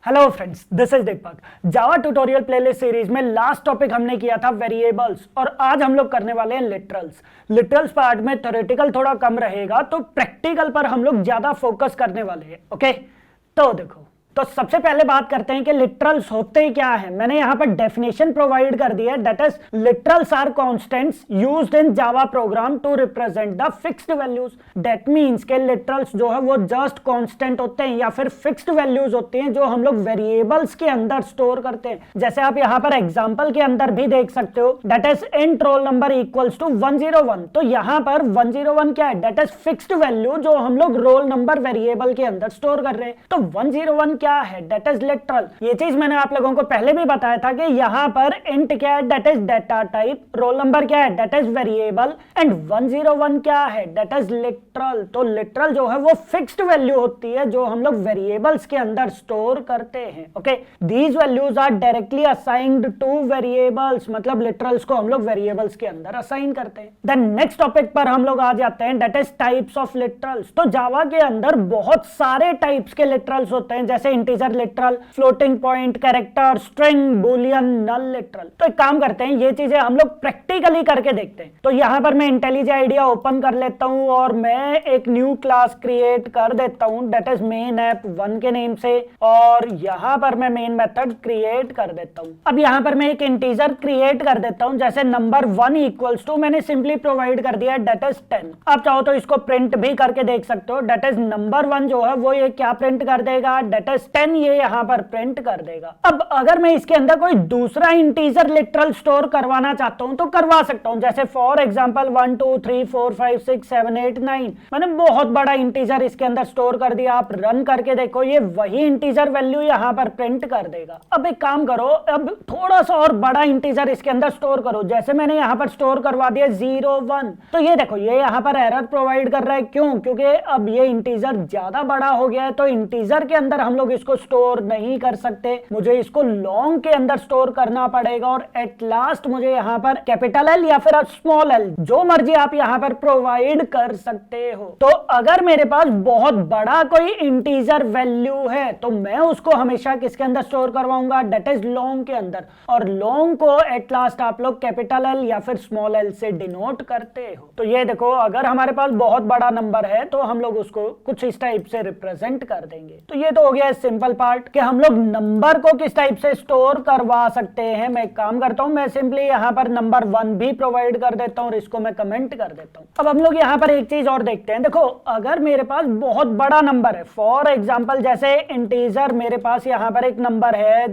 Hello friends, this is Deepak. Java tutorial playlist series में last topic हमने किया था वेरिएबल्स और आज हम लोग करने वाले हैं लिटरल्स। लिटरल्स पार्ट में थ्योरेटिकल थोड़ा कम रहेगा तो प्रैक्टिकल पर हम लोग ज्यादा फोकस करने वाले हैं। ओके, तो देखो, तो सबसे पहले बात करते हैं कि लिटरल्स होते क्या है। मैंने यहां पर डेफिनेशन प्रोवाइड कर दी है, that is literals are constants used in Java program to represent the fixed values. That means के लिटरल्स जो है वो जस्ट कांस्टेंट होते हैं या फिर फिक्स्ड वैल्यूज होती हैं जो हम लोग वेरिएबल्स के अंदर स्टोर करते हैं। जैसे आप यहां पर एग्जांपल के अंदर भी देख सकते हो, that is int roll number equals to 101। तो यहां पर 101 क्या है? दैट इज फिक्स्ड वैल्यू जो हम लोग रोल नंबर वेरिएबल के अंदर स्टोर कर रहे हैं। तो 101 क्या है? That is literal. ये चीज मैंने आप लोगों को पहले भी बताया था कि यहां पर इंट क्या है? That is data type. Roll number क्या है? That is variable. एंड 101 क्या है? That is literal. तो लिटरल जो है वो फिक्स्ड वैल्यू होती है जो हम लोग वेरिएबल्स के अंदर स्टोर करते हैं। Okay, these values are directly assigned to variables, मतलब लिटरल्स को हम लोग वेरिएबल्स के अंदर असाइन करते हैं। देन नेक्स्ट टॉपिक पर हम लोग आ जाते हैं, that is types of literals. तो जावा के अंदर बहुत सारे टाइप्स के लिटरल्स होते हैं, जैसे integer literal, floating point, character, string, boolean, null literal. तो एक काम करते हैं, ये चीजें हम लोग प्रैक्टिकली करके देखते हैं। तो यहां पर मैं इंटेलिजेंट आइडिया ओपन कर लेता हूं और मैं एक न्यू क्लास क्रिएट कर देता हूं, दैट इज मेन ऐप 1 के नेम से, और यहां पर मैं मेन मेथड क्रिएट कर देता हूं। अब यहां पर मैं एक इंटीजर क्रिएट कर देता हूं, जैसे नंबर 1 इक्वल्स टू मैंने सिंपली प्रोवाइड कर दिया दैट इज 10। आप चाहो तो इसको प्रिंट भी करके देख सकते हो, दैट इज नंबर 1 जो है वो ये क्या प्रिंट कर देगा? That is 10। ये यहां पर प्रिंट कर देगा। अब अगर मैं इसके अंदर कोई दूसरा इंटीजर लिटरल स्टोर करवाना चाहता हूं तो करवा सकता हूं, जैसे फॉर एग्जांपल 1 2 3 4 5 6 7 8 9। मैंने बहुत बड़ा इंटीजर इसके अंदर स्टोर कर दिया। आप रन करके देखो, ये वही इंटीजर वैल्यू यहां पर प्रिंट कर देगा। अब एक काम करो, अब थोड़ा सा और बड़ा इंटीजर इसके अंदर स्टोर करो, जैसे मैंने यहां पर स्टोर करवा दिया 0 1। तो ये देखो, ये यहां पर एरर प्रोवाइड कर रहा है। क्यों? क्योंकि अब ये इंटीजर ज्यादा बड़ा हो गया है, तो इंटीजर के अंदर हम लोग इसको स्टोर नहीं कर सकते, मुझे इसको लॉन्ग के अंदर स्टोर करना पड़ेगा। और एट लास्ट मुझे यहां पर कैपिटल एल या फिर स्मॉल एल, जो मर्जी आप यहां पर प्रोवाइड कर सकते हो। तो अगर मेरे पास बहुत बड़ा कोई इंटीजर वैल्यू है तो मैं उसको हमेशा किसके अंदर स्टोर करवाऊंगा? दैट इज लॉन्ग के अंदर। और लॉन्ग को एट लास्ट आप लोग कैपिटल एल या फिर स्मॉल एल से डिनोट करते हो। तो ये देखो, अगर हमारे पास बहुत बड़ा नंबर है तो हम लोग उसको कुछ इस टाइप से रिप्रेजेंट कर देंगे। तो ये तो हो गया सिंपल पार्ट कि हम लोग नंबर को किस टाइप से स्टोर करवा सकते हैं। मैं एक काम करता हूं, मैं सिंपली यहां पर नंबर 1 भी प्रोवाइड कर देता हूं और इसको मैं कमेंट कर देता हूं। अब हम लोग यहां पर एक चीज और देखते हैं। देखो, अगर मेरे पास बहुत बड़ा नंबर है, फॉर एग्जांपल जैसे इंटीजर, मेरे पास यहां पर एक नंबर है,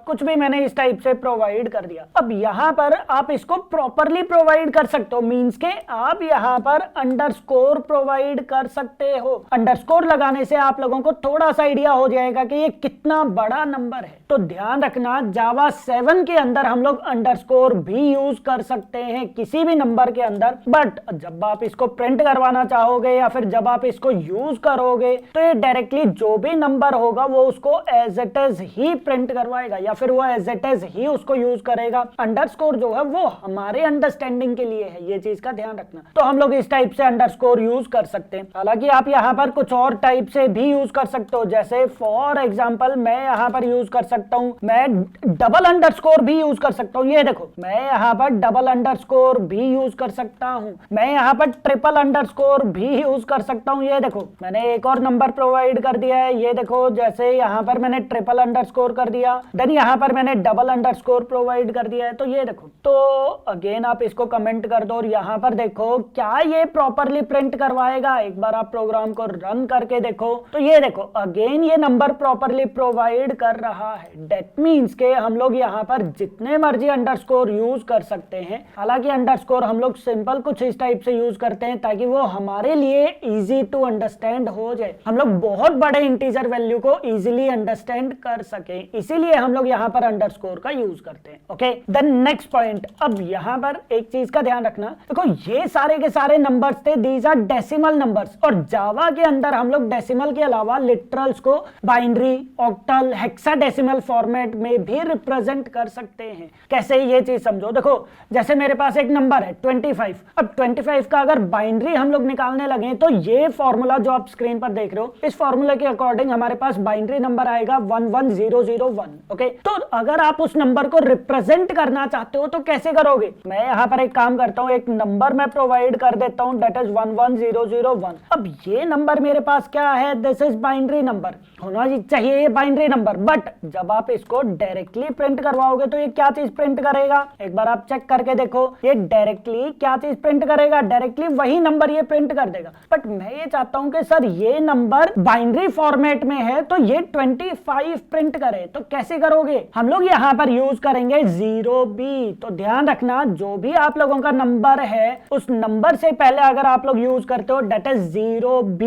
कुछ भी मैंने इस टाइप से प्रोवाइड कर दिया। अब यहां पर आप इसको प्रॉपरली प्रोवाइड कर सकते हो, मींस के आप यहां पर अंडरस्कोर प्रोवाइड कर सकते हो। अंडरस्कोर लगाने से आप लोगों को थोड़ा सा आइडिया हो जाएगा कि ये कितना बड़ा नंबर है। तो ध्यान रखना, जावा 7 के अंदर हम लोग अंडरस्कोर भी यूज कर सकते हैं किसी भी नंबर के अंदर, बट जब आप इसको प्रिंट करवाना चाहोगे या फिर जब आप इसको यूज करोगे तो ये डायरेक्टली जो भी नंबर होगा वो उसको एज इट इज ही प्रिंट करवाएगा या फिर वो एज इट इज ही उसको यूज करेगा। अंडरस्कोर जो है वो हमारे अंडरस्टैंडिंग के लिए है, ये चीज का ध्यान रखना। तो हम लोग इस टाइप से अंडरस्कोर यूज कर सकते हैं। हालांकि आप यहाँ पर कुछ और टाइप से भी यूज कर सकते हो, जैसे फॉर एग्जाम्पल मैं यहाँ पर यूज कर सकता हूं, मैं डबल अंडरस्कोर भी यूज कर सकता हूं। ये देखो, मैं यहां पर डबल अंडरस्कोर भी यूज कर सकता हूं, मैं यहां पर ट्रिपल अंडरस्कोर भी यूज कर सकता हूं। ये देखो, मैंने एक और नंबर प्रोवाइड कर दिया है। ये देखो, जैसे यहां पर मैंने ट्रिपल अंडरस्कोर कर दिया, देन यहां पर मैंने डबल अंडरस्कोर प्रोवाइड कर दिया है। तो ये देखो, तो अगेन आप इसको कमेंट कर दो और यहां पर देखो क्या ये प्रॉपरली प्रिंट करवाएगा। एक बार आप प्रोग्राम को रन करके देखो, तो ये देखो अगेन ये नंबर प्रॉपरली प्रोवाइड कर रहा है। दैट मींस के हम लोग यहाँ पर जितने मर्जी अंडरस्कोर यूज कर सकते हैं। हालांकि अंडरस्कोर हम लोग सिंपल कुछ इस टाइप से यूज करते हैं ताकि वो हमारे लिए इजी टू अंडरस्टैंड हो जाए, हम लोग बहुत बड़े इंटीजर वैल्यू को इजीली अंडरस्टैंड कर सके, इसीलिए हम लोग यहाँ पर अंडरस्कोर का यूज करते हैं। Okay, then next point. अब यहाँ पर एक चीज का ध्यान रखना, देखो ये सारे के सारे नंबर्स थे, दीज आर डेसिमल नंबर्स, और जावा के अंदर हम लोग डेसिमल के अलावा लिटरल्स को बाइनरी, ऑक्टल, हेक्साडेसिमल फॉर्मेट में भी रिप्रेजेंट कर सकते हैं। कैसे, ये चीज समझो। देखो जैसे मेरे पास एक नंबर है 25, अब 25 का अगर बाइनरी हम लोग निकालने लगे तो ये फॉर्मूला जो आप स्क्रीन पर देख रहे हो, इस फॉर्मूला के अकॉर्डिंग हमारे पास बाइनरी नंबर आएगा 11001। ओके, तो अगर आप उस नंबर को रिप्रेजेंट करना चाहते हो तो कैसे करोगे? मैं यहाँ पर एक काम करता हूँ, एक नंबर मैं प्रोवाइड कर देता हूँ, दैट इज 11001। अब ये नंबर मेरे पास क्या है? दिस इज बाइनरी नंबर, होना चाहिए ये बाइनरी नंबर। बट जब आप इसको डायरेक्टली प्रिंट करवाओगे तो ये क्या चीज प्रिंट करेगा? एक बार आप चेक करके देखो, ये डायरेक्टली क्या चीज प्रिंट करेगा? डायरेक्टली वही नंबर ये प्रिंट कर देगा। बट मैं ये चाहता हूं कि सर ये नंबर बाइनरी फॉर्मेट में है तो ये 25 प्रिंट करे, तो कैसे करोगे? हम लोग यहाँ पर यूज करेंगे 0B। तो ध्यान रखना, जो भी आप लोगों का नंबर है उस नंबर से पहले अगर आप लोग यूज करते हो दैट इज 0B,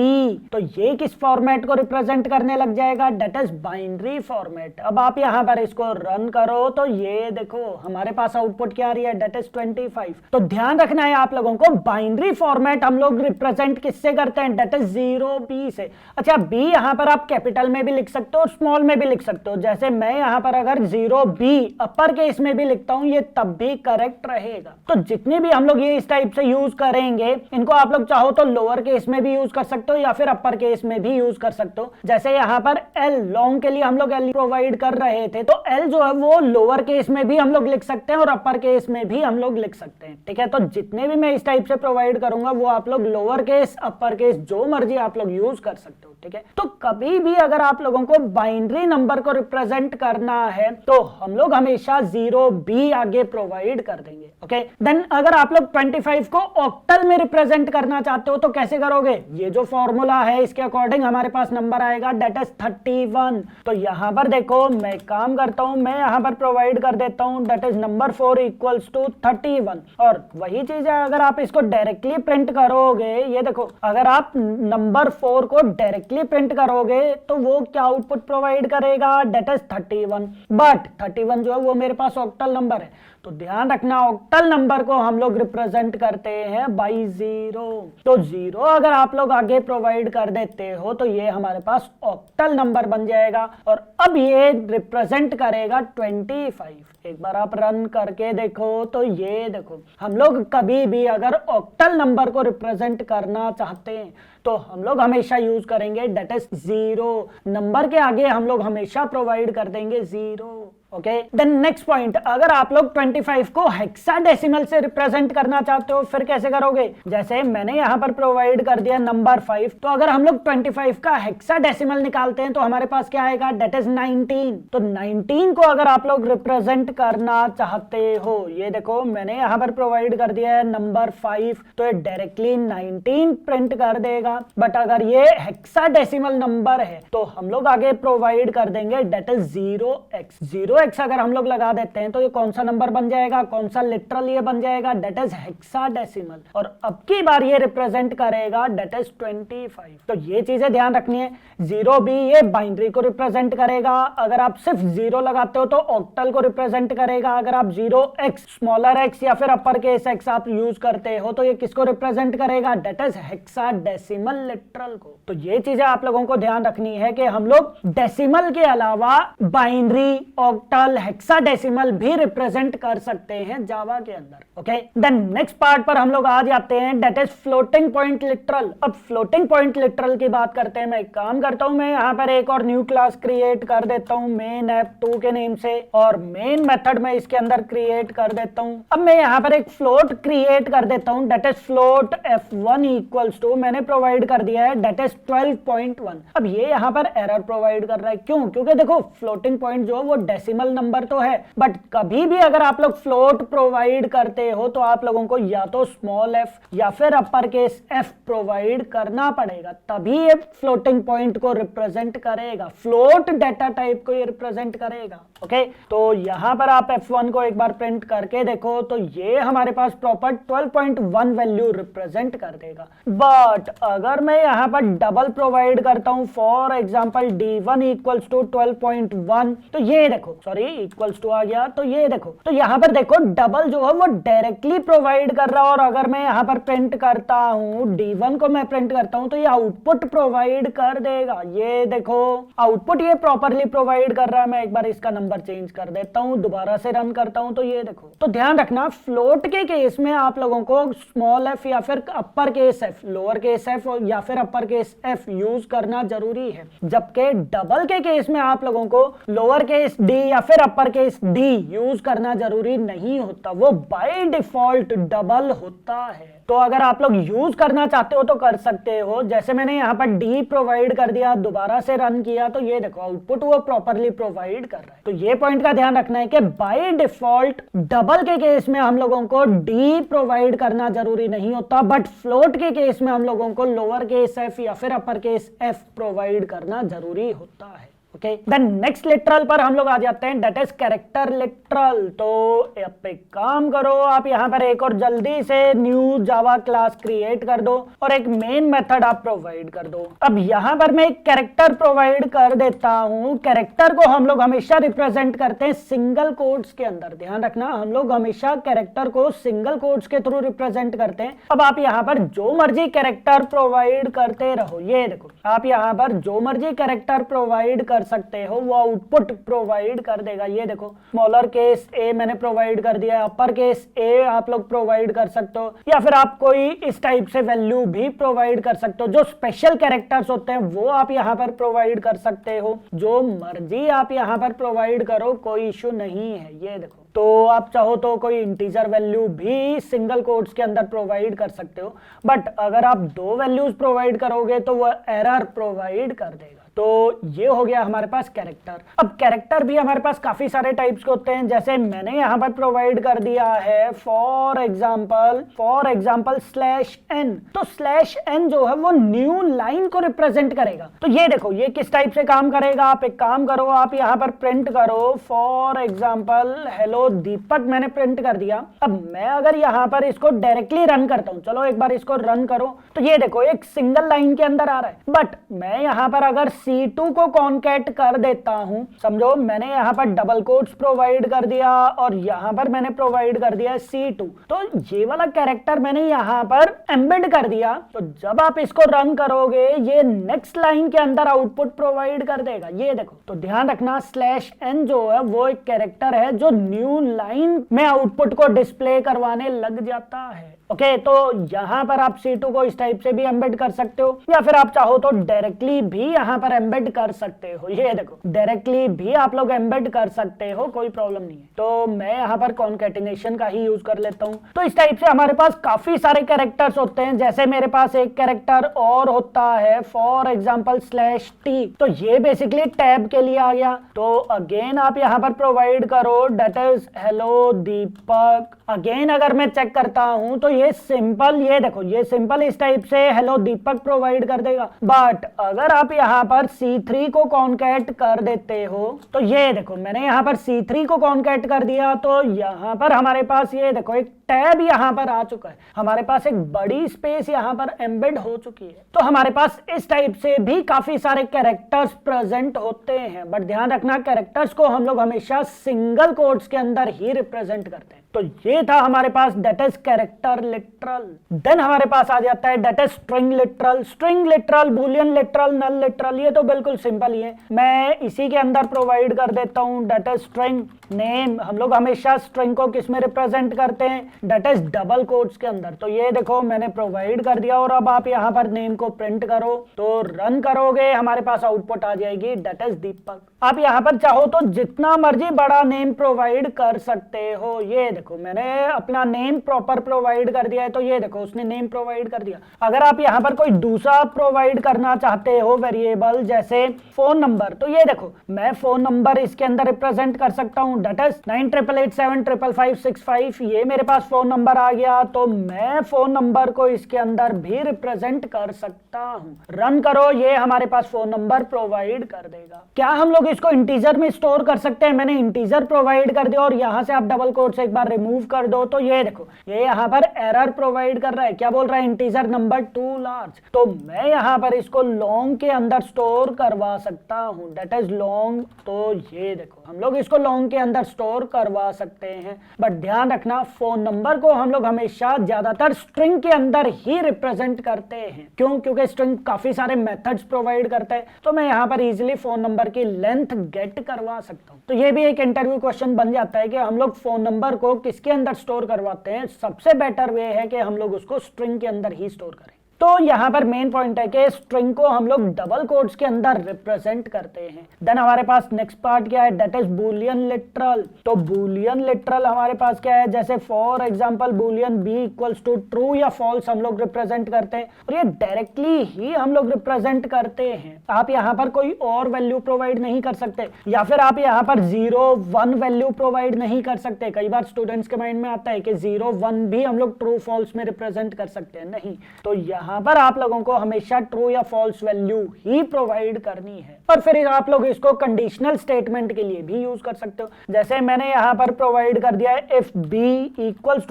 तो ये किस फॉर्मेट को रिप्रेजेंट करने लग जाएगा? That is binary format. अब आप यहाँ पर इसको रन करो तो ये देखो हमारे पास आउटपुट क्या आ रही है? That is 25। तो ध्यान रखना है आप लोगों को, बाइनरी फॉर्मेट हम लोग रिप्रेजेंट किससे करते हैं? दैट इज 0B से। अच्छा, B यहाँ पर आप कैपिटल में भी लिख सकते हो और स्मॉल में भी लिख सकते हो। जैसे मैं यहाँ पर अगर 0B अपर केस में भी लिखता हूँ, ये तब भी करेक्ट रहेगा। तो जितने भी हम लोग ये इस टाइप से यूज करेंगे, इनको आप लोग चाहो तो लोअर केस में भी यूज कर सकते हो या फिर अपर केस में भी यूज कर सकते हो। जैसे यहाँ पर L, लॉन्ग के लिए हम लोग L प्रोवाइड कर रहे थे, तो L जो है वो लोअर केस में भी हम लोग लिख सकते हैं और अपर केस में भी हम लोग लिख सकते हैं। ठीक है, तो जितने भी मैं इस टाइप से प्रोवाइड करूंगा वो आप लोग लोअर केस, अपर केस जो मर्जी आप लोग यूज कर सकते हो। ठीक है, तो कभी भी अगर आप लोगों को बाइनरी नंबर को रिप्रेजेंट करना है तो हम लोग हमेशा 0B आगे प्रोवाइड कर देंगे। ओके, देन अगर आप लोग 25 को ऑक्टल में रिप्रेजेंट करना चाहते हो तो कैसे करोगे? ये जो फॉर्मूला है इसके अकॉर्डिंग हमारे पास नंबर आएगा दैट इज 31। तो यहां पर देखो मैं काम करता हूं, मैं यहां पर प्रोवाइड कर देता हूं that is number 4 equals to 31। और वही चीज है, अगर आप इसको डायरेक्टली प्रिंट करोगे, ये देखो अगर आप नंबर 4 को डायरेक्टली प्रिंट करोगे तो वो क्या आउटपुट प्रोवाइड करेगा? That is 31। बट 31 जो है वो मेरे पास ऑक्टल नंबर है, तो ध्यान रखना ऑक्टल नंबर को हम लोग रिप्रेजेंट करते हैं बाई 0। तो 0 अगर आप लोग आगे प्रोवाइड कर देते हो तो ये हमारे पास ऑक्टल नंबर बन जाएगा और अब ये रिप्रेजेंट करेगा 25। एक बार आप रन करके देखो तो ये देखो, हम लोग कभी भी अगर ऑक्टल नंबर को रिप्रेजेंट करना चाहते हैं तो हम लोग हमेशा यूज करेंगे दैट इज 0। नंबर के आगे हम लोग हमेशा प्रोवाइड कर देंगे 0। ओके, देन नेक्स्ट पॉइंट, अगर आप लोग 25 को हेक्साडेसिमल से रिप्रेजेंट करना चाहते हो फिर कैसे करोगे? जैसे मैंने यहां पर प्रोवाइड कर दिया नंबर 5, तो अगर हम लोग 25 का हेक्साडेसिमल निकालते हैं तो हमारे पास क्या आएगा? That is 19। तो 19 को अगर आप लोग रिप्रेजेंट करना चाहते हो, ये देखो मैंने यहां पर प्रोवाइड कर दिया है नंबर 5, तो ये डायरेक्टली 19 प्रिंट कर देगा। बट अगर ये हेक्साडेसिमल नंबर है तो हम लोग आगे प्रोवाइड कर देंगे दैट इज 0x। 0x अगर हम लोग लगा देते हैं तो ये कौन सा नंबर बन जाएगा? कौन सा लिटरल ये बन जाएगा? That is hexadecimal. और अब की बार ये रिप्रेजेंट करेगा दैट इज 25। तो ये चीजें ध्यान रखनी है। 0B ये बाइनरी को रिप्रेजेंट करेगा, अगर आप सिर्फ 0 लगाते हो तो ऑक्टल को रिप्रेजेंट करेगा। अगर आप 0x, स्मॉलर x या फिर अपर केस x आप यूज करते हो तो ये किसको रिप्रेजेंट करेगा? दैट इज हेक्साडेसिमल लिटरल को। तो ये चीजें आप लोगों को ध्यान रखनी है कि हम लोग डेसिमल के अलावा बाइनरी, ऑक्टल, हेक्साडेसिमल भी रिप्रेजेंट कर सकते हैं जावा के अंदर। ओके, देन नेक्स्ट पार्ट पर हम लोग आ जाते हैं that is floating point literal. अब फ्लोटिंग पॉइंट लिटरल की बात करते हैं। मैं एक काम करता हूं, मैं यहां पर एक और न्यू क्लास क्रिएट कर देता हूं मेन ऐप2 के नेम से, और मेन मेथड में इसके अंदर क्रिएट कर देता हूं। अब मैं यहां पर एक फ्लोट क्रिएट कर देता हूं that is float f1 equals to, मैंने प्रोवाइड कर दिया है दैट इज 12.1। अब ये यहां पर एरर प्रोवाइड कर रहा है, क्यों? क्योंकि देखो फ्लोटिंग पॉइंट जो है वो डेसिमल नंबर तो है, बट कभी भी अगर आप लोग फ्लोट प्रोवाइड करते हो तो आप लोगों को या तो स्मॉल f या फिर अपर केस f प्रोवाइड करना पड़ेगा, तभी ये फ्लोटिंग पॉइंट को रिप्रेजेंट करेगा, फ्लोट डेटा टाइप को ये रिप्रेजेंट करेगा। ओके, तो यहां पर आप f1 को एक बार प्रिंट करके देखो तो ये हमारे पास प्रॉपर 12.1 वैल्यू रिप्रेजेंट कर देगा। बट अगर मैं यहां पर डबल प्रोवाइड करता हूं, for example d1 equals to 12.1, तो ये देखो सॉरी इक्वल्स टू आ गया। तो ये देखो, तो यहाँ पर देखो डबल जो है वो डायरेक्टली प्रोवाइड कर रहा है, और अगर मैं यहाँ पर प्रिंट करता हूँ D1 को मैं प्रिंट करता हूँ तो ये आउटपुट प्रोवाइड कर देगा। ये देखो आउटपुट ये प्रॉपरली प्रोवाइड कर रहा है। मैं एक बार इसका नंबर चेंज कर देता हूँ, दोबारा से रन करता हूँ तो ये देखो। तो ध्यान रखना फ्लोट के केस में आप लोगों को स्मॉल f या फिर upper case f, lower case f या फिर अपर केस f यूज करना जरूरी है, जबकि डबल के केस में आप लोगों को लोअर केस d या फिर अपर केस d यूज करना जरूरी नहीं होता, वो बाय डिफॉल्ट डबल होता है। तो अगर आप लोग यूज करना चाहते हो तो कर सकते हो। जैसे मैंने यहाँ पर डी प्रोवाइड कर दिया, दोबारा से रन किया तो ये देखो आउटपुट वो प्रॉपरली प्रोवाइड कर रहा है। तो ये पॉइंट का ध्यान रखना है कि बाय डिफॉल्ट डबल के केस में हम लोगों को डी प्रोवाइड करना जरूरी नहीं होता, बट फ्लोट के केस में हम लोगों को लोअर केस एफ या फिर अपर केस एफ प्रोवाइड करना जरूरी होता है। ओके, देन नेक्स्ट लिटरल पर हम लोग आ जाते हैं, दैट इज कैरेक्टर लिटरल। तो अब एक काम करो, आप यहाँ पर एक और जल्दी से न्यू जावा क्लास क्रिएट कर दो और एक मेन मेथड आप प्रोवाइड कर दो। अब यहाँ पर मैं एक कैरेक्टर प्रोवाइड कर देता हूँ। कैरेक्टर को हम लोग हमेशा रिप्रेजेंट करते हैं सिंगल कोट्स के अंदर। ध्यान रखना, हम लोग हमेशा कैरेक्टर को सिंगल कोट्स के थ्रू रिप्रेजेंट करते हैं। अब आप यहाँ पर जो मर्जी कैरेक्टर प्रोवाइड करते रहो। ये देखो, आप यहाँ पर जो मर्जी कैरेक्टर प्रोवाइड कर सकते हो, वो आउटपुट प्रोवाइड कर देगा। ये देखो स्मॉलर केस ए मैंने प्रोवाइड कर दिया, अपर केस ए आप लोग प्रोवाइड कर सकते हो, या फिर आप कोई इस टाइप से वैल्यू भी प्रोवाइड कर सकते हो। जो स्पेशल कैरेक्टर्स होते हैं वो आप यहाँ पर प्रोवाइड कर सकते हो, जो मर्जी आप यहाँ पर प्रोवाइड करो, कोई इश्यू नहीं है। ये देखो, तो आप चाहो तो कोई इंटीजर वैल्यू भी सिंगल कोट्स के अंदर प्रोवाइड कर सकते हो, बट अगर आप दो वैल्यूज प्रोवाइड करोगे तो वो एरर प्रोवाइड कर देगा। तो ये हो गया हमारे पास कैरेक्टर। अब कैरेक्टर भी हमारे पास काफी सारे टाइप्स के होते हैं, जैसे मैंने यहाँ पर प्रोवाइड कर दिया है फॉर एग्जाम्पल स्लैश एन। तो स्लैश एन जो है वो न्यू लाइन को रिप्रेजेंट करेगा। तो ये देखो ये किस टाइप से काम करेगा। आप एक काम करो, आप यहाँ पर प्रिंट करो फॉर एग्जाम्पल हेलो दीपक, मैंने प्रिंट कर दिया। अब मैं अगर यहाँ पर इसको डायरेक्टली रन करता हूँ, चलो एक बार इसको रन करो, तो ये देखो एक सिंगल लाइन के अंदर आ रहा है। बट मैं यहाँ पर अगर C2 को कॉन्कैट कर देता हूं, समझो मैंने यहाँ पर डबल कोट्स प्रोवाइड कर दिया और यहाँ पर मैंने प्रोवाइड कर दिया C2, तो ये वाला कैरेक्टर मैंने यहाँ पर एम्बेड कर दिया। तो जब आप इसको रन करोगे ये नेक्स्ट लाइन के अंदर आउटपुट प्रोवाइड कर देगा। ये देखो, तो ध्यान रखना स्लैश एन जो है वो एक कैरेक्टर है जो न्यू लाइन में आउटपुट को डिस्प्ले करवाने लग जाता है। ओके, तो यहाँ पर आप C2 को इस टाइप से भी एम्बेड कर सकते हो, या फिर आप चाहो तो डायरेक्टली भी यहाँ पर एम्बेड कर सकते हो। ये देखो डायरेक्टली भी आप लोग एम्बेड कर सकते हो, कोई प्रॉब्लम नहीं है। तो मैं यहाँ पर कॉन्कैटिनेशन का ही यूज कर लेता हूँ। तो इस टाइप से हमारे पास काफी सारे कैरेक्टर्स होते हैं। जैसे मेरे पास एक कैरेक्टर और होता है फॉर एग्जाम्पल स्लैश टी, तो ये बेसिकली टैब के लिए आ गया। तो अगेन आप यहाँ पर प्रोवाइड करो that is hello Deepak. Again अगर मैं चेक करता हूँ तो ये सिंपल, ये देखो ये सिंपल इस टाइप से हेलो दीपक प्रोवाइड कर देगा। बट अगर आप यहाँ पर C3 को कॉन्कैट कर देते हो, तो ये देखो मैंने यहाँ पर C3 को कॉन्कैट कर दिया, तो यहाँ पर हमारे पास ये देखो एक टैब यहाँ पर आ चुका है, हमारे पास एक बड़ी स्पेस यहाँ पर एम्बेड हो चुकी है। तो हमारे पास इस टाइप से भी काफी सारे कैरेक्टर्स प्रेजेंट होते हैं, बट ध्यान रखना कैरेक्टर्स को हम लोग हमेशा सिंगल कोट्स के अंदर ही रिप्रेजेंट करते हैं। तो ये था हमारे पास that is character literal. Then हमारे पास आ जाता है that is string literal. String literal, boolean literal, null literal, ये तो बिल्कुल सिंपल ही है। मैं इसी के अंदर प्रोवाइड कर देता हूँ दैट इज स्ट्रिंग नेम। हम लोग हमेशा स्ट्रिंग को किस में रिप्रेजेंट करते हैं, दैट इज डबल कोट्स के अंदर। तो ये देखो मैंने प्रोवाइड कर दिया, और अब आप यहाँ पर नेम को प्रिंट करो, तो रन करोगे हमारे पास आउटपुट आ जाएगी दैट इज दीपक। आप यहाँ पर चाहो तो जितना मर्जी बड़ा नेम प्रोवाइड कर सकते हो। ये देखो मैंने अपना नेम प्रॉपर प्रोवाइड कर दिया है, तो ये देखो उसने नेम प्रोवाइड कर दिया। अगर आप यहाँ पर कोई दूसरा प्रोवाइड करना चाहते हो वेरिएबल जैसे फोन नंबर, तो ये देखो मैं फोन नंबर इसके अंदर रिप्रेजेंट कर सकता हूँ दैट इज 9887555565। ये मेरे पास फोन नंबर आ गया, तो मैं फोन नंबर को इसके अंदर भी रिप्रेजेंट कर सकता हूँ। रन करो, ये हमारे पास फोन नंबर प्रोवाइड कर देगा। क्या हम लोग इसको इंटीजर में स्टोर कर सकते हैं? मैंने इंटीजर प्रोवाइड कर दिया, और यहाँ से आप डबल कोट्स एक बार रिमूव कर दो तो ये देखो ये यहाँ पर एरर प्रोवाइड कर रहा है, क्या बोल रहा है, इंटीजर नंबर टू लार्ज। तो मैं यहाँ पर इसको लॉन्ग के अंदर स्टोर करवा सकता हूँ, दैट इज लॉन्ग। तो ये देखो हम लोग इसको लॉन्ग के अंदर स्टोर करवा सकते हैं, बट ध्यान रखना फोन नंबर को हम लोग हमेशा ज्यादातर स्ट्रिंग के अंदर ही रिप्रेजेंट करते हैं। क्यों? क्योंकि स्ट्रिंग काफी सारे मेथड्स प्रोवाइड करता है, तो मैं यहाँ पर इजीली फोन नंबर की लेंथ गेट करवा सकता हूँ। तो ये भी एक इंटरव्यू क्वेश्चन बन जाता है कि हम लोग फोन नंबर को किसके अंदर स्टोर करवाते हैं। सबसे बेटर वे है कि हम लोग उसको स्ट्रिंग के अंदर ही स्टोर करें। तो यहाँ पर मेन पॉइंट है कि स्ट्रिंग को हम लोग डबल कोट्स के अंदर रिप्रेजेंट करते हैं। देन हमारे पास नेक्स्ट पार्ट क्या है, दैट इज बूलियन लिटरल। तो बूलियन लिटरल हमारे पास क्या है, जैसे for example boolean b equals to true या फॉल्स हम लोग रिप्रेजेंट करते हैं, और ये डायरेक्टली ही हम लोग रिप्रेजेंट करते हैं। आप यहाँ पर कोई और वैल्यू प्रोवाइड नहीं कर सकते, या फिर आप यहाँ पर 0 1 वैल्यू प्रोवाइड नहीं कर सकते। कई बार स्टूडेंट्स के माइंड में आता है कि 0 1 भी हम लोग ट्रू फॉल्स में रिप्रेजेंट कर सकते हैं, नहीं। तो यहाँ पर आप लोगों को हमेशा ट्रू या फॉल्स वैल्यू ही प्रोवाइड करनी है, और फिर आप लोग इसको कंडीशनल स्टेटमेंट के लिए भी यूज कर सकते हो। जैसे मैंने यहाँ पर प्रोवाइड कर दिया है if b equals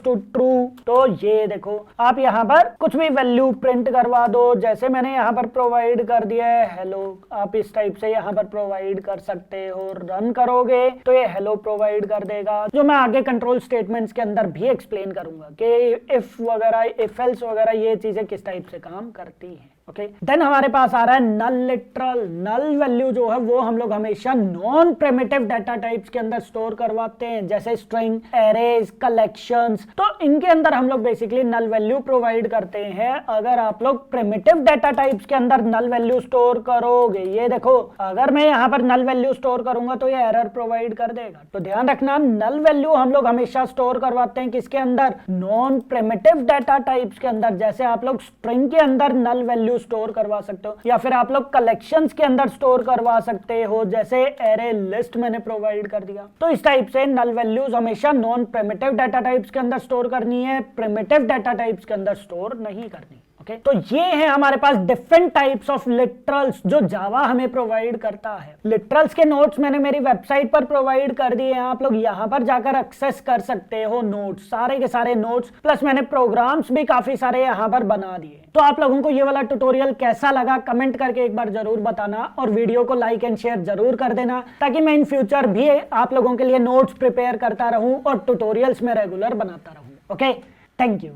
to true, तो ये देखो आप यहाँ पर कुछ भी वैल्यू प्रिंट करवा दो। जैसे मैंने यहाँ पर प्रोवाइड कर दिया है हेलो, आप इस टाइप से यहाँ पर प्रोवाइड कर सकते हो। रन करोगे तो ये हेलो प्रोवाइड कर देगा, जो मैं आगे कंट्रोल स्टेटमेंट्स के अंदर भी एक्सप्लेन करूंगा कि इफ वगैरह, इफ एल्स वगैरह ये चीजें किस टाइप से काम करती हैं। ओके, देन हमारे पास आ रहा है नल लिटरल। नल वैल्यू जो है वो हम लोग हमेशा नॉन प्रिमिटिव डाटा टाइप्स के अंदर स्टोर करवाते हैं, जैसे स्ट्रिंग, एरेज, कलेक्शंस। तो इनके अंदर हम लोग बेसिकली नल वैल्यू प्रोवाइड करते हैं। अगर आप लोग प्रिमिटिव डाटा टाइप्स के अंदर नल वैल्यू स्टोर करोगे, ये देखो अगर मैं यहाँ पर नल वैल्यू स्टोर करूंगा तो ये एरर प्रोवाइड कर देगा। तो ध्यान रखना, नल वैल्यू हम लोग हमेशा स्टोर करवाते हैं किसके अंदर, नॉन प्रिमिटिव डाटा टाइप्स के अंदर। जैसे आप लोग स्ट्रिंग के अंदर नल वैल्यू स्टोर करवा सकते हो, या फिर आप लोग कलेक्शंस के अंदर स्टोर करवा सकते हो, जैसे एरे लिस्ट मैंने प्रोवाइड कर दिया। तो इस टाइप से नल वैल्यूज हमेशा नॉन प्रिमिटिव डाटा टाइप्स के अंदर स्टोर करनी है, प्रिमिटिव डाटा टाइप्स के अंदर स्टोर नहीं करनी। ओके, तो ये है हमारे पास डिफरेंट टाइप्स ऑफ लिटरल्स जो जावा हमें प्रोवाइड करता है। लिटरल्स के नोट्स मैंने मेरी वेबसाइट पर प्रोवाइड कर दिए हैं, आप लोग यहाँ पर जाकर एक्सेस कर सकते हो नोट्स, सारे के सारे नोट्स, प्लस मैंने प्रोग्राम्स भी काफी सारे यहाँ पर बना दिए। तो आप लोगों को ये वाला ट्यूटोरियल कैसा लगा कमेंट करके एक बार जरूर बताना, और वीडियो को लाइक एंड शेयर जरूर कर देना, ताकि मैं इन फ्यूचर भी आप लोगों के लिए नोट्स प्रिपेयर करता रहूं और ट्यूटोरियल्स में रेगुलर बनाता रहूं। Okay, thank you.